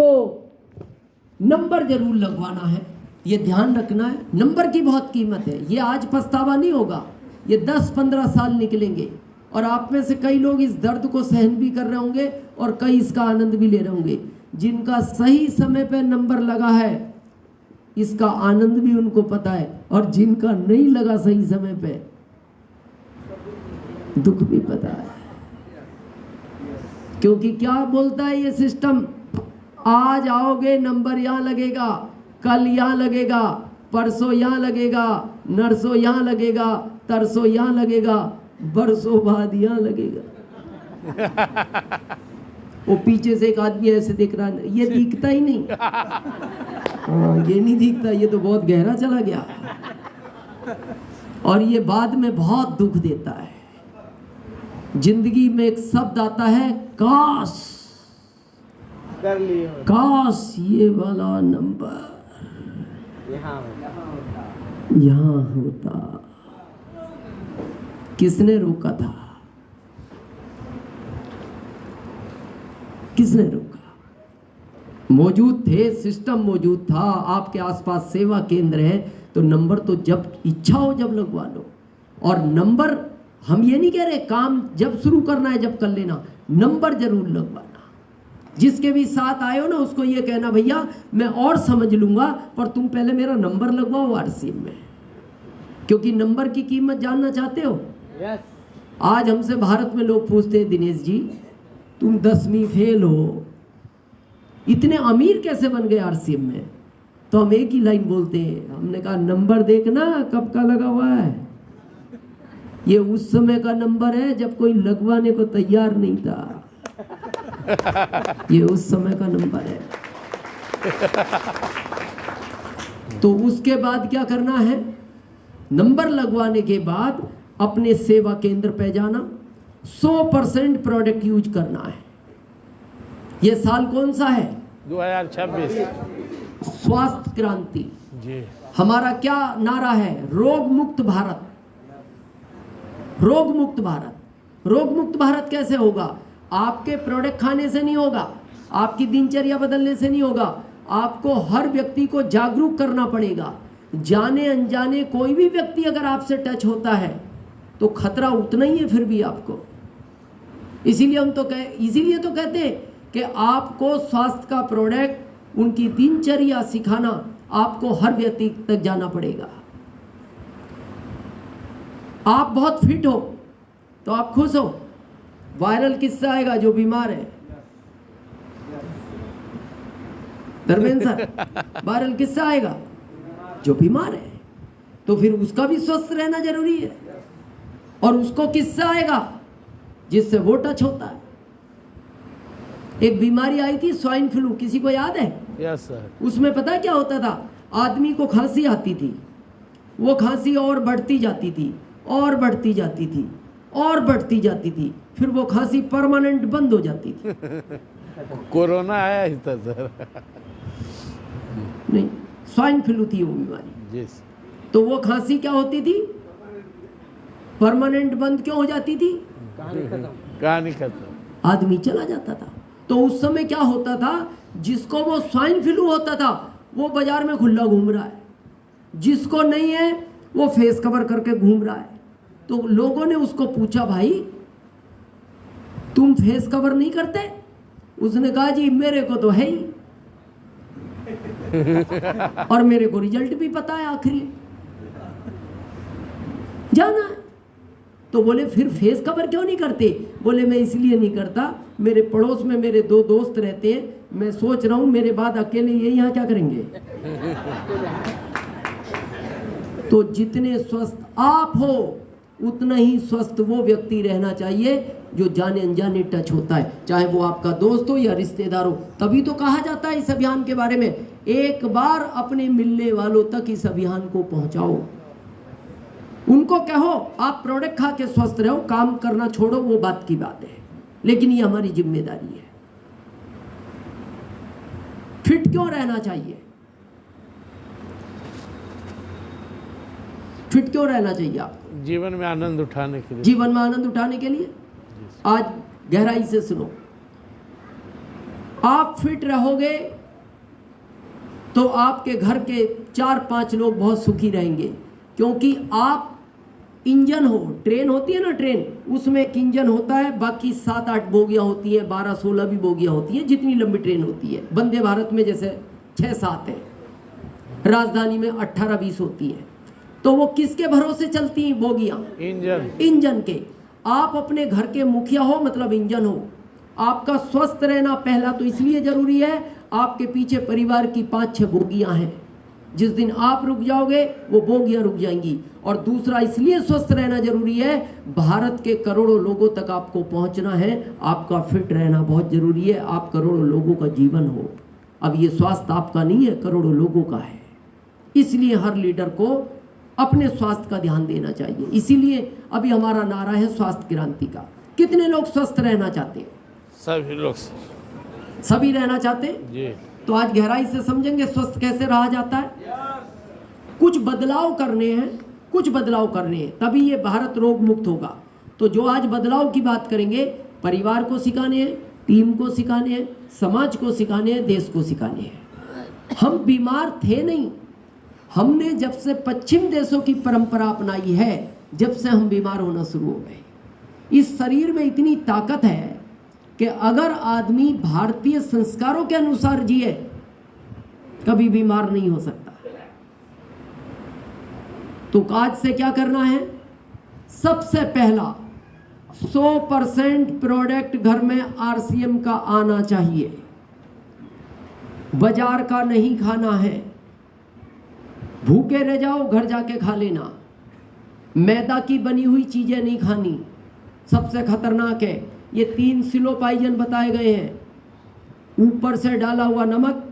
तो नंबर जरूर लगवाना है, ये ध्यान रखना है। नंबर की बहुत कीमत है, ये आज पछतावा नहीं होगा, ये 10-15 साल निकलेंगे और आप में से कई लोग इस दर्द को सहन भी कर रहे होंगे और कई इसका आनंद भी ले रहे होंगे। जिनका सही समय पे नंबर लगा है इसका आनंद भी उनको पता है, और जिनका नहीं लगा सही समय पे दुख भी पता है। क्योंकि क्या बोलता है ये सिस्टम, आज आओगे नंबर यहाँ लगेगा, कल यहाँ लगेगा, परसों यहाँ लगेगा, नरसों यहाँ लगेगा, तरसों यहाँ लगेगा, बरसों बाद यहाँ लगेगा। वो पीछे से एक आदमी ऐसे देख रहा है, ये दिखता ही नहीं। हाँ, ये नहीं दिखता, ये तो बहुत गहरा चला गया और ये बाद में बहुत दुख देता है। जिंदगी में एक शब्द आता है काश, कर लिए काश ये वाला नंबर यहाँ होता। किसने रोका था? किसने रोका? मौजूद थे, सिस्टम मौजूद था, आपके आसपास सेवा केंद्र है, तो नंबर तो जब इच्छा हो जब लगवा लो। और नंबर, हम ये नहीं कह रहे काम जब शुरू करना है जब कर लेना, नंबर जरूर लगवाना। जिसके भी साथ आए हो ना उसको ये कहना, भैया मैं और समझ लूंगा पर तुम पहले मेरा नंबर लगवाओ आरसीएम में। क्योंकि नंबर की कीमत जानना चाहते हो? आज हमसे भारत में लोग पूछते हैं, दिनेश जी तुम 10वीं फेल हो, इतने अमीर कैसे बन गए आरसीएम में? तो हम एक ही लाइन बोलते हैं, हमने कहा नंबर देखना कब का लगा हुआ है। ये उस समय का नंबर है जब कोई लगवाने को तैयार नहीं था। ये उस समय का नंबर है। तो उसके बाद क्या करना है? नंबर लगवाने के बाद अपने सेवा केंद्र पे जाना, 100% प्रोडक्ट यूज करना है। ये साल कौन सा है? 2026 स्वास्थ्य क्रांति जी। हमारा क्या नारा है? रोग मुक्त भारत। रोग मुक्त भारत। रोग मुक्त भारत कैसे होगा? आपके प्रोडक्ट खाने से नहीं होगा, आपकी दिनचर्या बदलने से नहीं होगा, आपको हर व्यक्ति को जागरूक करना पड़ेगा। जाने अनजाने कोई भी व्यक्ति अगर आपसे टच होता है तो खतरा उतना ही है फिर भी आपको। इसीलिए तो कहते हैं कि आपको स्वास्थ्य का प्रोडक्ट, उनकी दिनचर्या सिखाना, आपको हर व्यक्ति तक जाना पड़ेगा। आप बहुत फिट हो तो आप खुश हो, वायरल किस्सा आएगा जो बीमार है। धर्मेंद्र सर, वायरल किस्सा आएगा जो बीमार है, तो फिर उसका भी स्वस्थ रहना जरूरी है। और उसको किस्सा आएगा जिससे वो टच होता है। एक बीमारी आई थी स्वाइन फ्लू, किसी को याद है? Yes sir. उसमें पता है क्या होता था? आदमी को खांसी आती थी, वो खांसी और बढ़ती जाती थी और बढ़ती जाती थी और बढ़ती जाती थी, फिर वो खांसी परमानेंट बंद हो जाती थी। कोरोना आया ही था सर। नहीं, स्वाइन फ्लू थी वो बीमारी। जी। तो वो खांसी क्या होती थी? परमानेंट बंद क्यों हो जाती थी? कहानी खत्म, आदमी चला जाता था। तो उस समय क्या होता था? जिसको वो स्वाइन फ्लू होता था वो बाजार में खुला घूम रहा है, जिसको नहीं है वो फेस कवर करके घूम रहा है। तो लोगों ने उसको पूछा, भाई तुम फेस कवर नहीं करते? उसने कहा जी मेरे को तो है ही और मेरे को रिजल्ट भी पता है, आखिरी जाना है। तो बोले फिर फेस कवर क्यों नहीं करते? बोले मैं इसलिए नहीं करता, मेरे पड़ोस में मेरे 2 दोस्त रहते हैं, मैं सोच रहा हूं मेरे बाद अकेले ये यहाँ क्या करेंगे। तो जितने स्वस्थ आप हो उतना ही स्वस्थ वो व्यक्ति रहना चाहिए जो जाने अनजाने टच होता है, चाहे वो आपका दोस्त हो या रिश्तेदार हो। तभी तो कहा जाता है इस अभियान के बारे में, एक बार अपने मिलने वालों तक इस अभियान को पहुंचाओ। उनको कहो आप प्रोडक्ट खा के स्वस्थ रहो, काम करना छोड़ो, वो बात की बात है, लेकिन ये हमारी जिम्मेदारी है। फिट क्यों रहना चाहिए? फिट क्यों रहना चाहिए आपको? जीवन में आनंद उठाने के लिए। जीवन में आनंद उठाने के लिए। आज गहराई से सुनो, आप फिट रहोगे तो आपके घर के 4-5 लोग बहुत सुखी रहेंगे, क्योंकि आप इंजन हो। ट्रेन होती है ना, ट्रेन, उसमें एक इंजन होता है, बाकी 7-8 बोगियां होती हैं, 12-16 भी बोगियां होती हैं, जितनी लंबी ट्रेन होती है। वंदे भारत में जैसे 6-7 है, राजधानी में 18-20 होती है। तो वो किसके भरोसे चलती हैं बोगियां? इंजन के। आप अपने घर के मुखिया हो, मतलब इंजन हो। आपका स्वस्थ रहना पहला तो इसलिए जरूरी है, आपके पीछे परिवार की 5-6 बोगियां हैं। जिस दिन आप रुक जाओगे वो बोगियां रुक जाएंगी। और दूसरा इसलिए स्वस्थ रहना जरूरी है, भारत के करोड़ों लोगों तक आपको पहुंचना है, आपका फिट रहना बहुत जरूरी है। आप करोड़ों लोगों का जीवन हो। अब ये स्वास्थ्य आपका नहीं है, करोड़ों लोगों का है। इसलिए हर लीडर को अपने स्वास्थ्य का ध्यान देना चाहिए। इसीलिए अभी हमारा नारा है स्वास्थ्य क्रांति का। कितने लोग स्वस्थ रहना चाहते हैं? सभी लोग। सभी रहना चाहते हैं जी। तो आज गहराई से समझेंगे स्वस्थ कैसे रहा जाता है। कुछ बदलाव करने हैं, कुछ बदलाव करने हैं, तभी ये भारत रोग मुक्त होगा। तो जो आज बदलाव की बात करेंगे, परिवार को सिखाने हैं, टीम को सिखाने हैं, समाज को सिखाने हैं, देश को सिखाने हैं। हम बीमार थे नहीं, हमने जब से पश्चिम देशों की परंपरा अपनाई है, जब से हम बीमार होना शुरू हो गए। इस शरीर में इतनी ताकत है कि अगर आदमी भारतीय संस्कारों के अनुसार जिए, कभी बीमार नहीं हो सकता। तो आज से क्या करना है? सबसे पहला 100% प्रोडक्ट घर में आरसीएम का आना चाहिए। बाजार का नहीं खाना है। भूखे रह जाओ, घर जाके खा लेना। मैदा की बनी हुई चीजें नहीं खानी, सबसे खतरनाक है। ये 3 सिलो पाइजन बताए गए हैं। ऊपर से डाला हुआ नमक,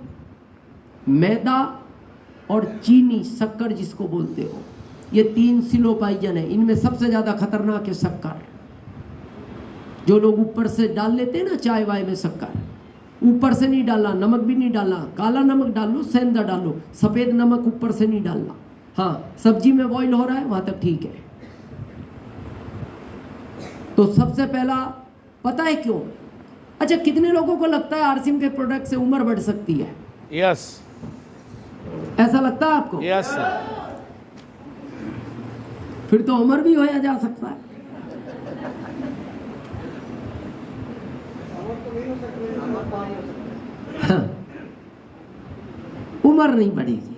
मैदा और चीनी, शक्कर जिसको बोलते हो, ये 3 सिलो पाइजन है। इनमें सबसे ज्यादा खतरनाक है शक्कर। जो लोग ऊपर से डाल लेते हैं ना चाय वाय में शक्कर, ऊपर से नहीं डालना, नमक भी नहीं डालना। काला नमक डाल लो, सेंधा डालो, सफेद नमक ऊपर से नहीं डालना। हाँ, सब्जी में बॉईल हो रहा है वहां तक ठीक है। तो सबसे पहला पता है क्यों? अच्छा, कितने लोगों को लगता है आरसीएम के प्रोडक्ट से उम्र बढ़ सकती है? यस। ऐसा लगता है आपको? यस। फिर तो उम्र भी होया जा सकता है। हाँ, उम्र नहीं बढ़ेगी।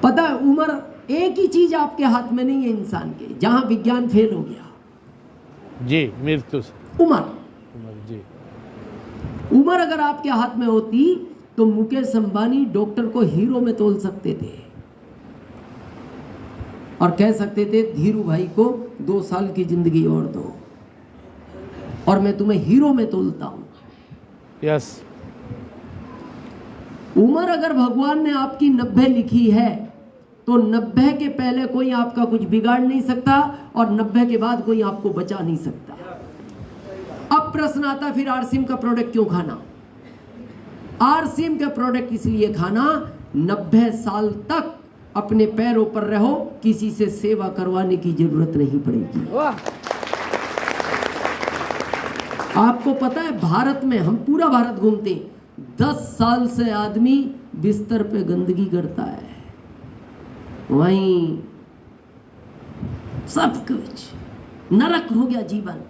पता है, उम्र एक ही चीज आपके हाथ में नहीं है इंसान के, जहां विज्ञान फेल हो गया जी, मृत्यु से। उम्र जी। उम्र अगर आपके हाथ में होती तो मुकेश अंबानी डॉक्टर को हीरो में तोल सकते थे और कह सकते थे धीरू भाई को 2 साल की जिंदगी और दो और मैं तुम्हें हीरो में तोलता हूं। यस। उम्र अगर भगवान ने आपकी 90 लिखी है तो 90 के पहले कोई आपका कुछ बिगाड़ नहीं सकता और 90 के बाद कोई आपको बचा नहीं सकता। अब प्रश्न आता फिर आरसीएम का प्रोडक्ट क्यों खाना? आरसीएम का प्रोडक्ट इसलिए खाना, 90 साल तक अपने पैरों पर रहो, किसी से सेवा करवाने की जरूरत नहीं पड़ेगी। आपको पता है भारत में, हम पूरा भारत घूमते हैं, 10 साल से आदमी बिस्तर पे गंदगी करता है, वहीं सब कुछ नरक हो गया जीवन।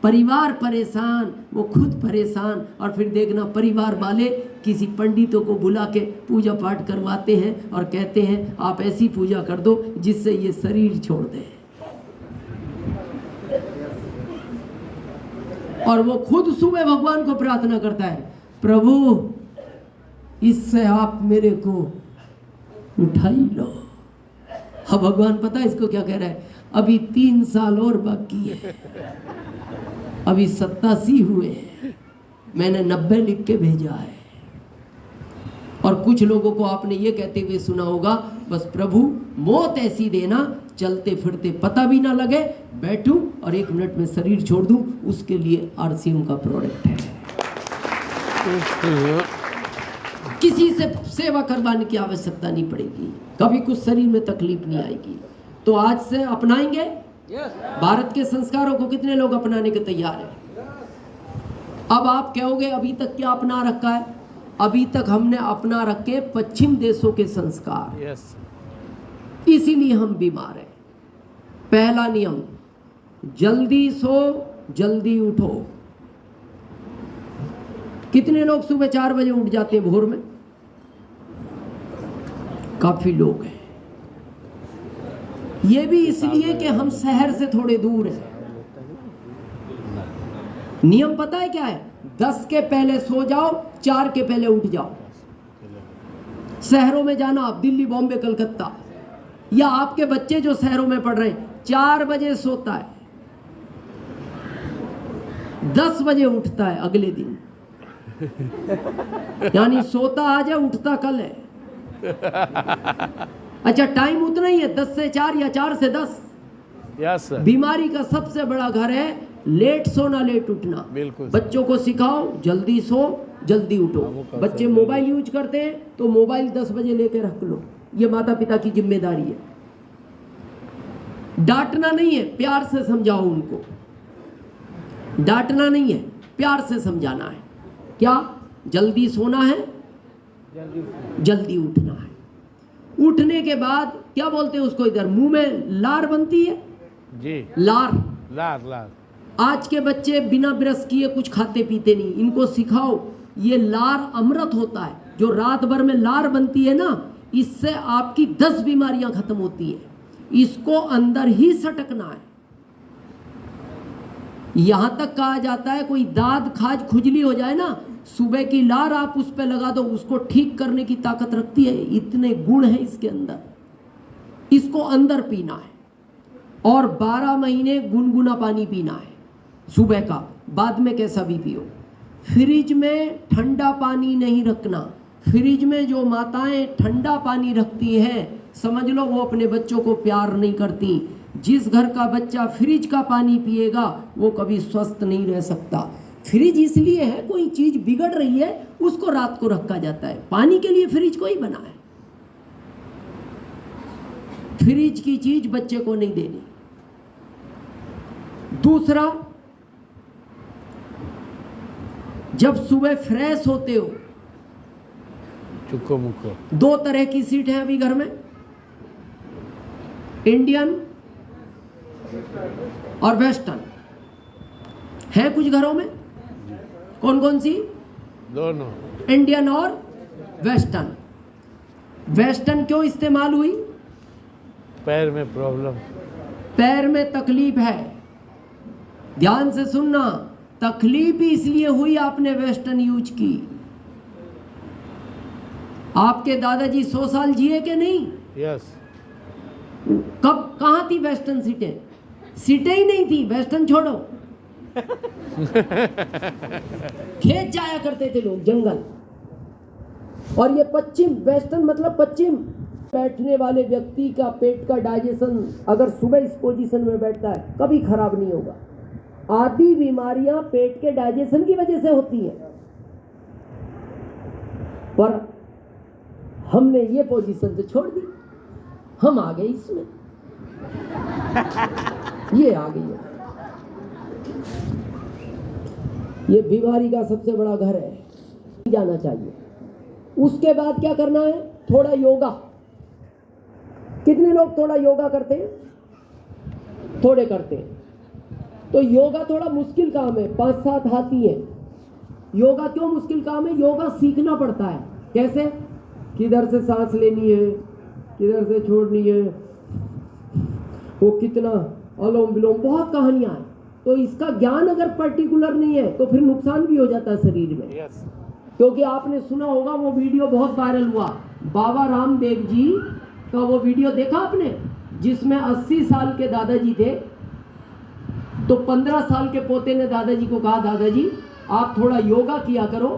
परिवार परेशान, वो खुद परेशान, और फिर देखना परिवार वाले किसी पंडितों को बुला के पूजा पाठ करवाते हैं और कहते हैं आप ऐसी पूजा कर दो जिससे ये शरीर छोड़ दे, और वो खुद सुबह भगवान को प्रार्थना करता है, प्रभु इससे आप मेरे को उठाई लो। अब भगवान पता है इसको क्या कह रहा है? अभी 3 साल और बाकी है, अभी 87 हुए हैं, मैंने 90 लिख के भेजा है। और कुछ लोगों को आपने ये कहते हुए सुना होगा, बस प्रभु मौत ऐसी देना चलते फिरते पता भी ना लगे, बैठूं और 1 मिनट में शरीर छोड़ दूं, उसके लिए आरसीएम का प्रोडक्ट है। किसी से सेवा करवाने की आवश्यकता नहीं पड़ेगी, कभी कुछ शरीर में तकलीफ नहीं आएगी। तो आज से अपनाएंगे भारत के संस्कारों को? कितने लोग अपनाने के तैयार हैं? अब आप कहोगे अभी तक क्या अपना रखा है? अभी तक हमने अपना रखे पश्चिम देशों के संस्कार, यस, इसीलिए हम बीमार हैं। पहला नियम, जल्दी सो जल्दी उठो। कितने लोग सुबह 4 बजे उठ जाते हैं भोर में? काफी लोग हैं। ये भी इसलिए कि हम शहर से थोड़े दूर हैं। नियम पता है क्या है? 10 के पहले सो जाओ, 4 के पहले उठ जाओ। शहरों में जाना आप, दिल्ली, बॉम्बे, कलकत्ता, या आपके बच्चे जो शहरों में पढ़ रहे हैं, 4 बजे सोता है, 10 बजे उठता है अगले दिन। यानी सोता आज है, उठता कल है। अच्छा, टाइम उतना ही है, 10 से 4 या 4 से 10। यस सर, बीमारी का सबसे बड़ा घर है लेट सोना लेट उठना। बिल्कुल। बच्चों को सिखाओ जल्दी सो जल्दी उठो। बच्चे मोबाइल यूज करते हैं तो मोबाइल 10 बजे लेके रख लो, ये माता पिता की जिम्मेदारी है। डांटना नहीं है, प्यार से समझाओ उनको। डांटना नहीं है, प्यार से समझाना है। क्या? जल्दी सोना है, जल्दी उठना है। उठने के बाद क्या बोलते हैं उसको, इधर मुंह में लार बनती है जी, लार। लार लार। आज के बच्चे बिना ब्रश किए कुछ खाते पीते नहीं। इनको सिखाओ ये लार अमृत होता है। जो रात भर में लार बनती है ना, इससे आपकी 10 बीमारियां खत्म होती है। इसको अंदर ही सटकना है। यहां तक कहा जाता है कोई दाद खाज खुजली हो जाए ना, सुबह की लार आप उस पे लगा दो, उसको ठीक करने की ताकत रखती है। इतने गुण हैं इसके अंदर। इसको अंदर पीना है और 12 महीने गुनगुना पानी पीना है सुबह का, बाद में कैसा भी पियो। फ्रिज में ठंडा पानी नहीं रखना। फ्रिज में जो माताएं ठंडा पानी रखती हैं, समझ लो वो अपने बच्चों को प्यार नहीं करती। जिस घर का बच्चा फ्रिज का पानी पिएगा वो कभी स्वस्थ नहीं रह सकता। फ्रिज इसलिए है, कोई चीज बिगड़ रही है उसको रात को रखा जाता है। पानी के लिए फ्रिज को ही बना है। फ्रिज की चीज बच्चे को नहीं देनी। दूसरा, जब सुबह फ्रेश होते हो, चुको मुको। 2 तरह की सीट है अभी घर में, इंडियन और वेस्टर्न है कुछ घरों में। कौन कौन सी? दोनों, इंडियन और वेस्टर्न। वेस्टर्न क्यों इस्तेमाल हुई? पैर में प्रॉब्लम, पैर में तकलीफ है। ध्यान से सुनना, तकलीफ इसलिए हुई आपने वेस्टर्न यूज की। आपके दादाजी 100 साल जिए कि नहीं? यस। कब कहां थी वेस्टर्न सीटें? सीटें ही नहीं थी। वेस्टर्न छोड़ो, खेत जाया करते थे लोग, जंगल। और ये पश्चिम, वेस्टर्न मतलब पश्चिम। बैठने वाले व्यक्ति का पेट का डाइजेशन अगर सुबह इस पोजीशन में बैठता है कभी खराब नहीं होगा। आधी बीमारियां पेट के डाइजेशन की वजह से होती हैं, पर हमने ये पोजीशन से छोड़ दी। हम आ गए इसमें, ये आ गई है। ये बीमारी का सबसे बड़ा घर है, जाना चाहिए। उसके बाद क्या करना है? थोड़ा योगा। कितने लोग थोड़ा योगा करते हैं? थोड़े करते हैं। तो योगा थोड़ा मुश्किल काम है, 5-7 हाथी है। योगा क्यों मुश्किल काम है? योगा सीखना पड़ता है। कैसे? किधर से सांस लेनी है, किधर से छोड़नी है, वो कितना अनुलोम विलोम, बहुत कहानियां हैं। तो इसका ज्ञान अगर पर्टिकुलर नहीं है तो फिर नुकसान भी हो जाता है शरीर में। यस। क्योंकि आपने सुना होगा वो वीडियो बहुत वायरल हुआ, बाबा रामदेव जी का वो वीडियो देखा आपने, जिसमें 80 साल के दादाजी थे, तो 15 साल के पोते ने दादाजी को कहा, दादाजी आप थोड़ा योगा किया करो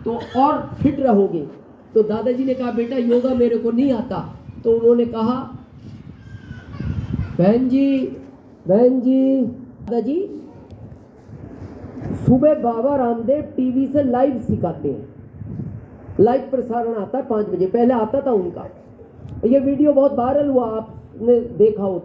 तो और फिट रहोगे। तो दादाजी ने कहा, बेटा योगा मेरे को नहीं आता। तो उन्होंने कहा, बहन जी दादाजी सुबह बाबा रामदेव टीवी से लाइव सिखाते हैं। लाइव प्रसारण आता है 5 बजे, पहले आता था उनका। ये वीडियो बहुत वायरल हुआ, आपने देखा हो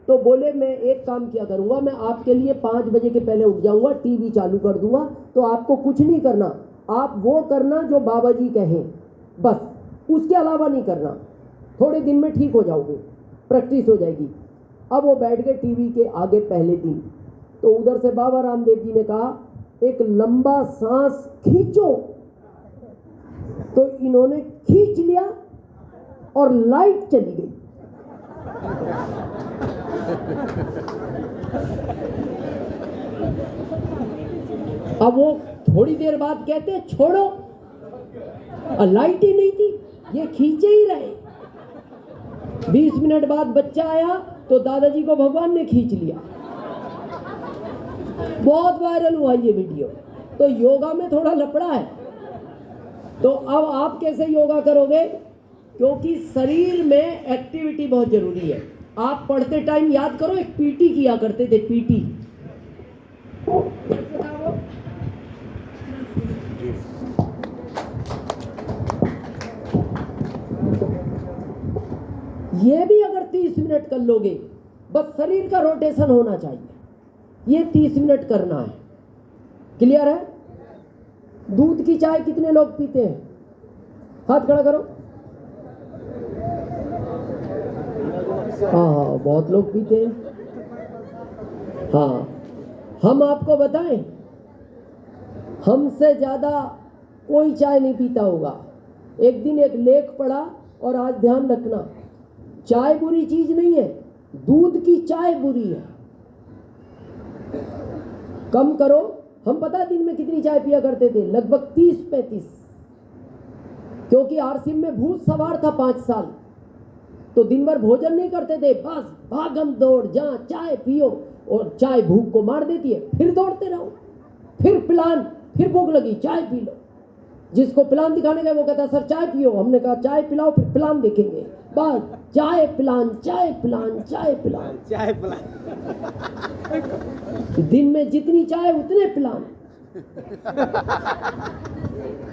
तो बोले मैं एक काम किया करूँगा, मैं आपके लिए 5 बजे के पहले उठ जाऊँगा, टीवी चालू कर दूँगा, तो आपको कुछ नहीं करना, आप वो करना जो बाबा जी कहें, बस उसके अलावा नहीं करना, थोड़े दिन में ठीक हो जाओगे, प्रैक्टिस हो जाएगी। अब वो बैठ गए टीवी के आगे पहले दिन, तो उधर से बाबा रामदेव जी ने कहा एक लंबा सांस खींचो, तो इन्होंने खींच लिया और लाइट चली गई। अब वो थोड़ी देर बाद कहते छोड़ो, लाइट ही नहीं थी, ये खींचे ही रहे। 20 मिनट बाद बच्चा आया तो दादाजी को भगवान ने खींच लिया। बहुत वायरल हुआ ये वीडियो। तो योगा में थोड़ा लफड़ा है। तो अब आप कैसे योगा करोगे? क्योंकि शरीर में एक्टिविटी बहुत जरूरी है। आप पढ़ते टाइम याद करो, एक पीटी किया करते थे, पीटी। ये भी अगर 30 मिनट कर लोगे, बस शरीर का रोटेशन होना चाहिए, ये 30 मिनट करना है। क्लियर है? दूध की चाय कितने लोग पीते हैं? हाथ खड़ा करो। हाँ, बहुत लोग पीते हैं। हाँ, हम आपको बताएं, हमसे ज्यादा कोई चाय नहीं पीता होगा। एक दिन एक लेख पढ़ा, और आज ध्यान रखना, चाय बुरी चीज नहीं है, दूध की चाय बुरी है। कम करो। हम पता दिन में कितनी चाय पिया करते थे? लगभग 30-35। क्योंकि आरसीएम में भूत सवार था 5 साल, तो दिन भर भोजन नहीं करते थे, बस भागम दौड़, जहाँ चाय पियो, और चाय भूख को मार देती है, फिर दौड़ते रहो, फिर प्लान, फिर भूख लगी चाय पी लो। जिसको प्लान दिखाने गए वो कहता सर चाय पियो, हमने कहा चाय पिलाओ फिर प्लान देखेंगे, बस चाय प्लान, चाय प्लान, चाय प्लान, चाय प्लान। दिन में जितनी चाय उतने प्लान।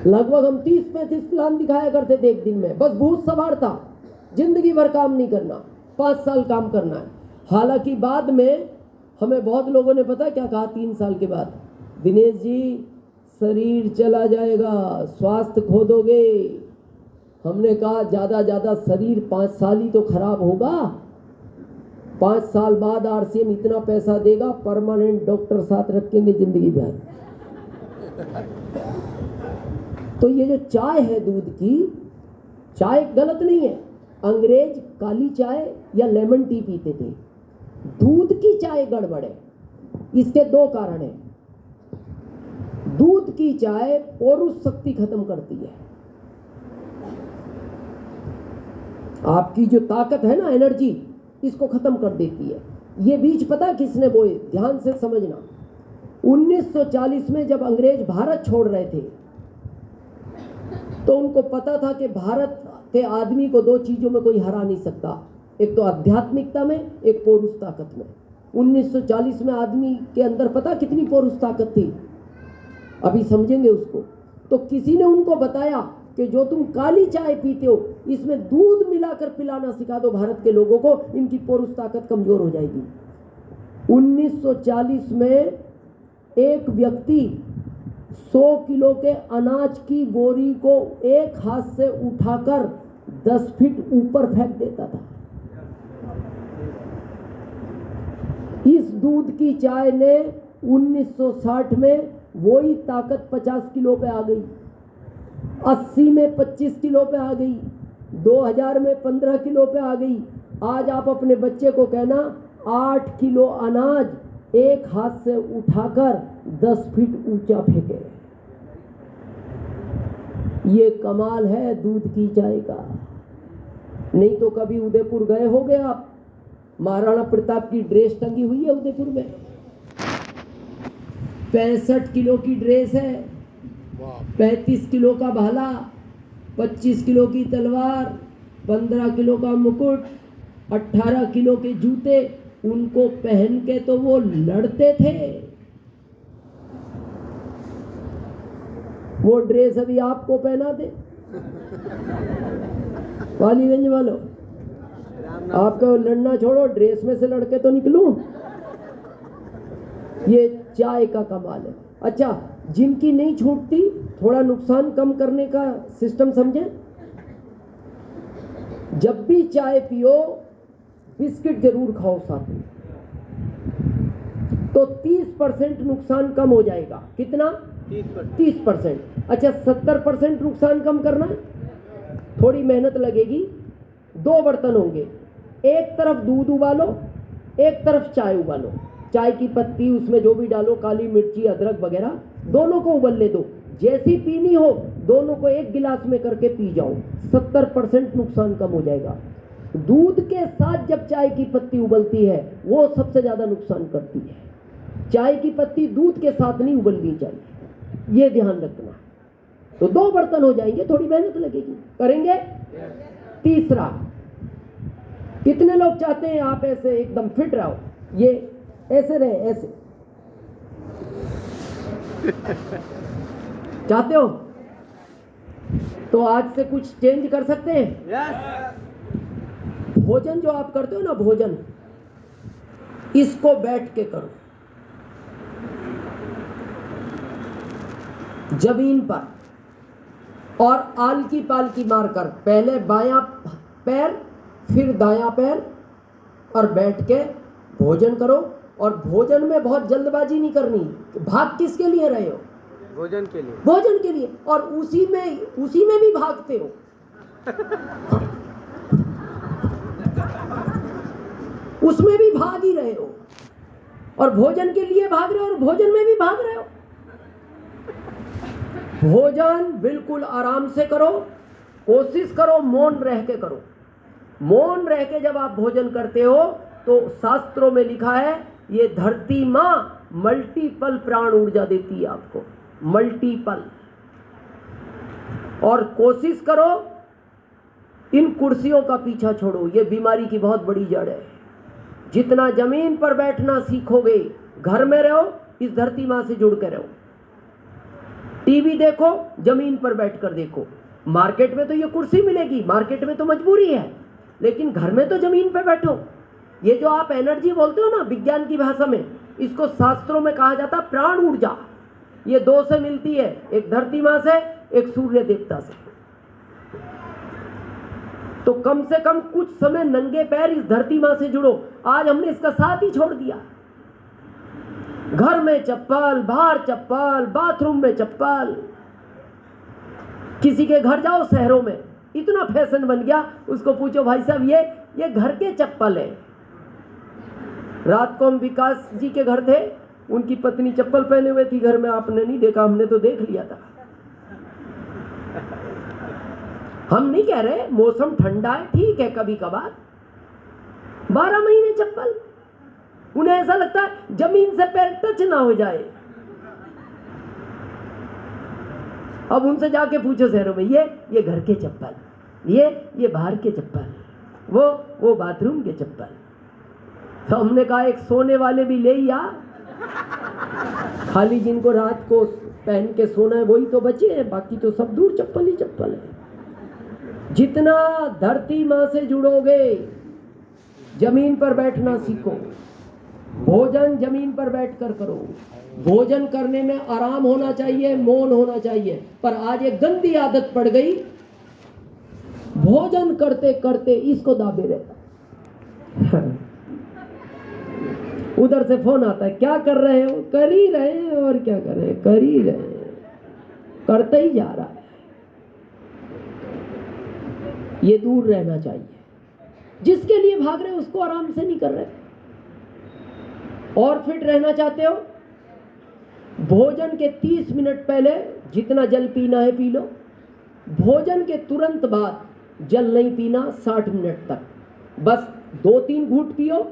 लगभग हम 30-35 प्लान दिखाया करते थे एक दिन में, बस भूत सवार था, जिंदगी भर काम नहीं करना, 5 साल काम करना है। हालांकि बाद में हमें बहुत लोगों ने पता क्या कहा 3 साल के बाद, दिनेश जी शरीर चला जाएगा, स्वास्थ्य खो दोगे। हमने कहा ज्यादा शरीर 5 साल ही तो खराब होगा, 5 साल बाद आरसीएम इतना पैसा देगा, परमानेंट डॉक्टर साथ रखेंगे जिंदगी भर। तो ये जो चाय है दूध की, चाय गलत नहीं है। अंग्रेज काली चाय या लेमन टी पीते थे, दूध की चाय गड़बड़ है। इसके 2 कारण हैं। दूध की चाय पौरुष शक्ति खत्म करती है, आपकी जो ताकत है ना, एनर्जी, इसको खत्म कर देती है। ये बीज पता किसने बोए? ध्यान से समझना। 1940 में जब अंग्रेज भारत छोड़ रहे थे, तो उनको पता था कि भारत के आदमी को 2 चीजों में कोई हरा नहीं सकता, एक तो आध्यात्मिकता में, एक पौरुष ताकत में। 1940 में आदमी के अंदर पता कितनी पौरुष ताकत थी, अभी समझेंगे उसको। तो किसी ने उनको बताया कि जो तुम काली चाय पीते हो, इसमें दूध मिलाकर पिलाना सिखा दो भारत के लोगों को, इनकी पौरुष ताकत कमजोर हो जाएगी। 1940 में एक व्यक्ति 100 किलो के अनाज की बोरी को एक हाथ से उठाकर 10 फीट ऊपर फेंक देता था। इस दूध की चाय ने 1960 में वही ताकत 50 किलो पे आ गई, 80 में 25 किलो पे आ गई, 2000 में 15 किलो पे आ गई। आज आप अपने बच्चे को कहना 8 किलो अनाज एक हाथ से उठाकर 10 फीट ऊंचा फेंके। ये कमाल है दूध की चाय का। नहीं तो कभी उदयपुर गए होगे आप, महाराणा प्रताप की ड्रेस टंगी हुई है उदयपुर में, 65 किलो की ड्रेस है, 35 किलो का भाला, 25 किलो की तलवार, 15 किलो का मुकुट, 18 किलो के जूते। उनको पहन के तो वो लड़ते थे। वो ड्रेस अभी आपको पहना दे, वालीगंज वालों। आपका लड़ना छोड़ो, ड्रेस में से लड़के तो निकलूं। ये चाय का कमाल है। अच्छा, जिनकी नहीं छूटती, थोड़ा नुकसान कम करने का सिस्टम समझें। जब भी चाय पियो बिस्किट जरूर खाओ साथ में, तो 30% नुकसान कम हो जाएगा। कितना? 30%। अच्छा, 70% नुकसान कम करना है, थोड़ी मेहनत लगेगी। 2 बर्तन होंगे, एक तरफ दूध उबालो, एक तरफ चाय उबालो। चाय की पत्ती, उसमें जो भी डालो, काली मिर्ची, अदरक वगैरह, दोनों को उबलने दो। जैसी पीनी हो दोनों को एक गिलास में करके पी जाओ, 70% नुकसान कम हो जाएगा। दूध के साथ जब चाय की पत्ती उबलती है वो सबसे ज्यादा नुकसान करती है। चाय की पत्ती दूध के साथ नहीं उबलनी चाहिए, ये ध्यान रखना। तो 2 बर्तन हो जाएंगे, थोड़ी मेहनत लगेगी, करेंगे। तीसरा, कितने लोग चाहते हैं आप ऐसे एकदम फिट रहो, ये ऐसे रहे, ऐसे चाहते हो? तो आज से कुछ चेंज कर सकते हैं। भोजन जो आप करते हो ना, भोजन, इसको बैठ के करो, जमीन पर, और आलकी पालकी मारकर, पहले बायां पैर फिर दायां पैर, और बैठ के भोजन करो। और भोजन में बहुत जल्दबाजी नहीं करनी। भाग किसके लिए रहे हो? भोजन के लिए। भोजन के लिए, और उसी में भी भागते हो। उसमें भी भाग ही रहे हो, और भोजन के लिए भाग रहे हो, और भोजन में भी भाग रहे हो। भोजन बिल्कुल आराम से करो, कोशिश करो मौन रह के करो। मौन रह के जब आप भोजन करते हो तो शास्त्रों में लिखा है, ये धरती माँ मल्टीपल प्राण ऊर्जा देती है आपको, मल्टीपल। और कोशिश करो इन कुर्सियों का पीछा छोड़ो, ये बीमारी की बहुत बड़ी जड़ है। जितना जमीन पर बैठना सीखोगे, घर में रहो, इस धरती माँ से जुड़ के रहो। टीवी देखो, जमीन पर बैठकर देखो। मार्केट में तो ये कुर्सी मिलेगी, मार्केट में तो मजबूरी है, लेकिन घर में तो जमीन पर बैठो। ये जो आप एनर्जी बोलते हो ना विज्ञान की भाषा में, इसको शास्त्रों में कहा जाता है प्राण ऊर्जा। ये 2 से मिलती है, एक धरती माँ से, एक सूर्य देवता से। तो कम से कम कुछ समय नंगे पैर इस धरती माँ से जुड़ो। आज हमने इसका साथ ही छोड़ दिया। घर में चप्पल, बाहर चप्पल, बाथरूम में चप्पल। किसी के घर जाओ शहरों में, इतना फैशन बन गया, उसको पूछो भाई साहब ये घर के चप्पल है। रात को हम विकास जी के घर थे, उनकी पत्नी चप्पल पहने हुए थी घर में, आपने नहीं देखा, हमने तो देख लिया था। हम नहीं कह रहे, मौसम ठंडा है, ठीक है, कभी कभार 12 महीने चप्पल। उन्हें ऐसा लगता है जमीन से पैर टच ना हो जाए। अब उनसे जाके पूछो शहरों में, ये घर के चप्पल, ये बाहर के चप्पल, वो बाथरूम के चप्पल। तो हमने कहा एक सोने वाले भी ले या, खाली जिनको रात को पहन के सोना है वही तो बचे हैं, बाकी तो सब दूर चप्पल ही चप्पल है। जितना धरती माँ से जुड़ोगे, जमीन पर बैठना सीखो। भोजन जमीन पर बैठकर करो। भोजन करने में आराम होना चाहिए, मौन होना चाहिए। पर आज एक गंदी आदत पड़ गई, भोजन करते करते इसको दाबे रहता। उधर से फोन आता है, क्या कर रहे हो? कर ही रहे हैं, और क्या कर रहे हैं? कर ही रहे हैं, करते ही जा रहा है। ये दूर रहना चाहिए। जिसके लिए भाग रहे उसको आराम से नहीं कर रहे। और फिट रहना चाहते हो, भोजन के 30 मिनट पहले जितना जल पीना है पी लो। भोजन के तुरंत बाद जल नहीं पीना 60 मिनट तक। बस 2-3 घूंट पियो,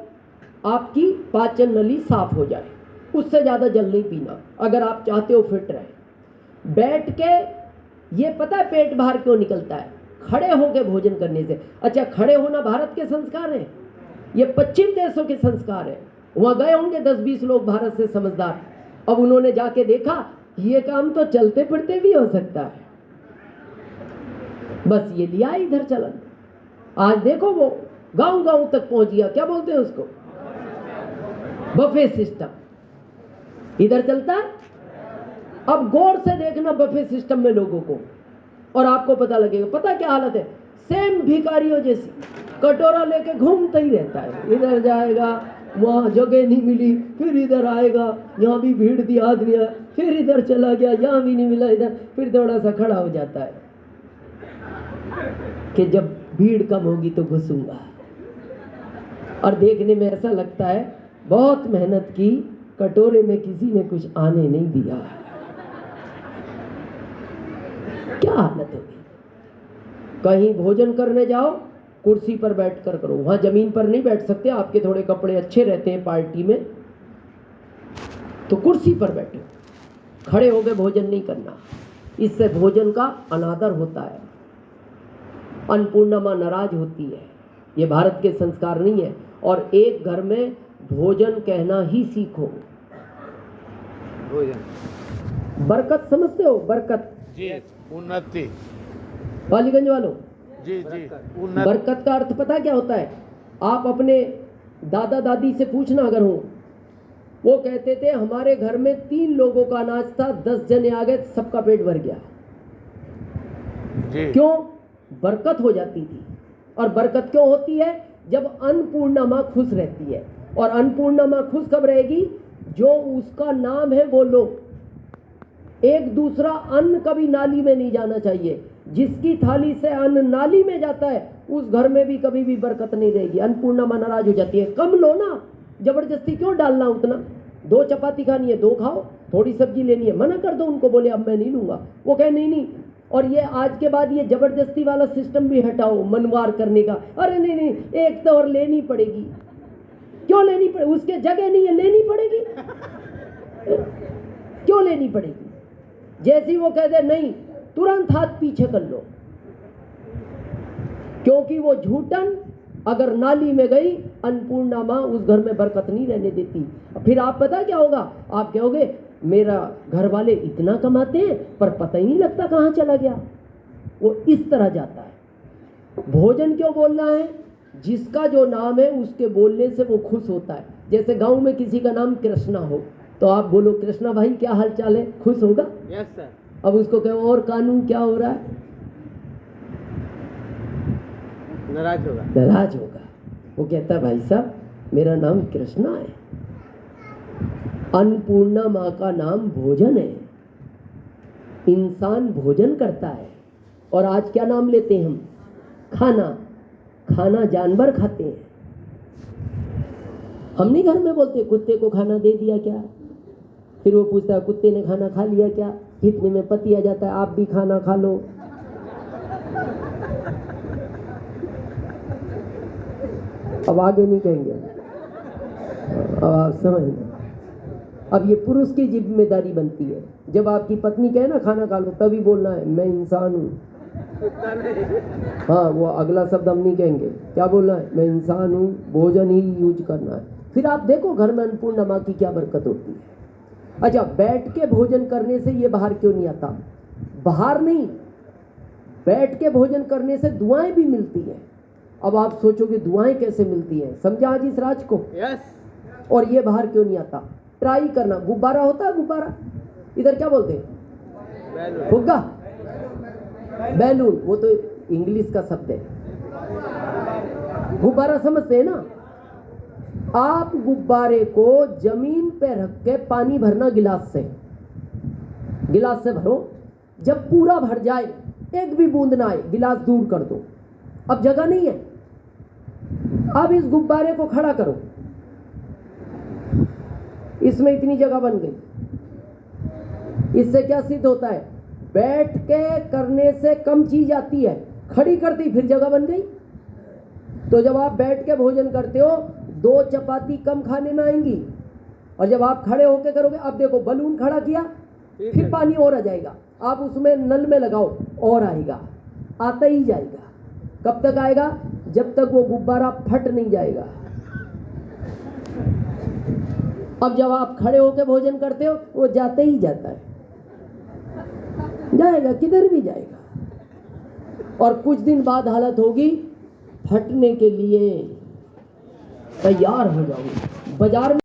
आपकी पाचन नली साफ हो जाए, उससे ज़्यादा जल नहीं पीना अगर आप चाहते हो फिट रहे। बैठ के, ये पता है पेट बाहर क्यों निकलता है? खड़े होकर भोजन करने से। अच्छा, खड़े होना भारत के संस्कार है, ये पश्चिम देशों के संस्कार है। वहाँ गए होंगे 10-20 लोग भारत से समझदार, अब उन्होंने जाके देखा ये काम तो चलते फिरते भी हो सकता है, बस ये लिया इधर चलन। आज देखो वो गांव गांव तक पहुंच गया। क्या बोलते हैं उसको? Buffet system. इधर चलता है। अब गौर से देखना बफे सिस्टम में लोगों को, और आपको पता लगेगा। पता क्या हालत है? सेम भिखारियों जैसी, कटोरा लेके घूमता ही रहता है। इधर जाएगा, वहाँ जगह नहीं मिली, फिर इधर आएगा, यहाँ भी भीड़ थी, आदमी आया, फिर इधर चला गया, यहाँ भी नहीं मिला, इधर फिर थोड़ा सा खड़ा हो जाता है कि जब भीड़ कम होगी तो घुसूंगा। और देखने में ऐसा लगता है बहुत मेहनत की, कटोरे में किसी ने कुछ आने नहीं दिया। क्या हालत होगी? कहीं भोजन करने जाओ, कुर्सी पर बैठ कर करो। वहां जमीन पर नहीं बैठ सकते, आपके थोड़े कपड़े अच्छे रहते हैं पार्टी में, तो कुर्सी पर बैठो। खड़े होकर भोजन नहीं करना, इससे भोजन का अनादर होता है। अन्नपूर्णा मां नाराज होती है। ये भारत के संस्कार नहीं है। और एक घर में भोजन कहना ही सीखो। भोजन बरकत समझते हो? बरकत जी, उन्नति। पालीगंज वालों, जी जी, उन्नति। बरकत का अर्थ पता क्या होता है? आप अपने दादा दादी से पूछना अगर हो, वो कहते थे हमारे घर में 3 लोगों का अनाज था, 10 जने आ गए, सबका पेट भर गया। जी। क्यों? बरकत हो जाती थी। और बरकत क्यों होती है? जब अन्नपूर्णा मां खुश रहती है। और अन्नपूर्णा मां खुश कब रहेगी? जो उसका नाम है वो लो। एक दूसरा अन्न कभी नाली में नहीं जाना चाहिए। जिसकी थाली से अन्न नाली में जाता है, उस घर में भी कभी भी बरकत नहीं रहेगी। अन्नपूर्णा मां नाराज हो जाती है। कम लो ना, जबरदस्ती क्यों डालना उतना? 2 चपाती खानी है 2 खाओ, थोड़ी सब्जी लेनी है मना कर दो उनको, बोले अब मैं नहीं लूंगा, वो कहे नहीं नहीं। और ये आज के बाद ये जबरदस्ती वाला सिस्टम भी हटाओ, मनवार करने का। अरे नहीं नहीं, एक तो और लेनी पड़ेगी। क्यों लेनी पड़ेगी? उसके जगह नहीं है, लेनी पड़ेगी। क्यों लेनी पड़ेगी? जैसी वो कह दे नहीं, तुरंत हाथ पीछे कर लो, क्योंकि वो झूठन अगर नाली में गई, अन्नपूर्णा मां उस घर में बरकत नहीं रहने देती। फिर आप पता क्या होगा? आप कहोगे मेरा घर वाले इतना कमाते हैं पर पता ही नहीं लगता कहाँ चला गया। वो इस तरह जाता है। भोजन क्यों बोलना है? जिसका जो नाम है उसके बोलने से वो खुश होता है। जैसे गांव में किसी का नाम कृष्णा हो, तो आप बोलो कृष्णा भाई क्या हाल चाल है, खुश होगा? Yes sir. अब उसको कहो और कानून क्या हो रहा है, नाराज होगा। नाराज होगा। वो कहता है भाई साहब मेरा नाम कृष्णा है। अन्नपूर्णा मां का नाम भोजन है। इंसान भोजन करता है। और आज क्या नाम लेते हैं हम? खाना। खाना जानवर खाते हैं। हम नहीं घर में बोलते कुत्ते को खाना दे दिया क्या? फिर वो पूछता है कुत्ते ने खाना खा लिया क्या? इतने में पति आ जाता है, आप भी खाना खा लो। अब आगे नहीं कहेंगे, अब आप समझना। अब ये पुरुष की जिम्मेदारी बनती है। जब आपकी पत्नी कहे ना खाना खा लो, तभी बोलना है मैं इंसान हूँ। हाँ, वो अगला शब्द हम नहीं कहेंगे। क्या बोलना है? मैं इंसान हूँ, भोजन ही यूज करना है। फिर आप देखो घर में अन्नपूर्णा मां की क्या बरकत होती है। अच्छा, बैठ के भोजन करने से ये बाहर क्यों नहीं आता? बाहर नहीं, बैठ के भोजन करने से दुआएं भी मिलती हैं। अब आप सोचोगे दुआएं कैसे मिलती हैं? समझा आज इस राज को? यस। और ये बाहर क्यों नहीं आता? ट्राई करना। गुब्बारा होता है, गुब्बारा इधर क्या बोलते हैं? फुग्गा, बैलून, वो तो इंग्लिश का शब्द है। गुब्बारा समझते हैं ना? आप गुब्बारे को जमीन पे रख के पानी भरना गिलास से, गिलास से भरो। जब पूरा भर जाए, एक भी बूंद ना आए, गिलास दूर कर दो। अब जगह नहीं है, अब इस गुब्बारे को खड़ा करो, इसमें इतनी जगह बन गई। इससे क्या सिद्ध होता है? बैठ के करने से कम चीज आती है, खड़ी कर दी फिर जगह बन गई। तो जब आप बैठ के भोजन करते हो, 2 चपाती कम खाने में आएंगी। और जब आप खड़े होकर करोगे, अब देखो बलून खड़ा किया, फिर पानी और आ जाएगा, आप उसमें नल में लगाओ और आएगा, आता ही जाएगा। कब तक आएगा? जब तक वो गुब्बारा फट नहीं जाएगा। अब जब आप खड़े होकर भोजन करते हो, वो जाते ही जाता है, जाएगा किधर भी जाएगा। और कुछ दिन बाद हालत होगी फटने के लिए तैयार हो जाओ। बाजार में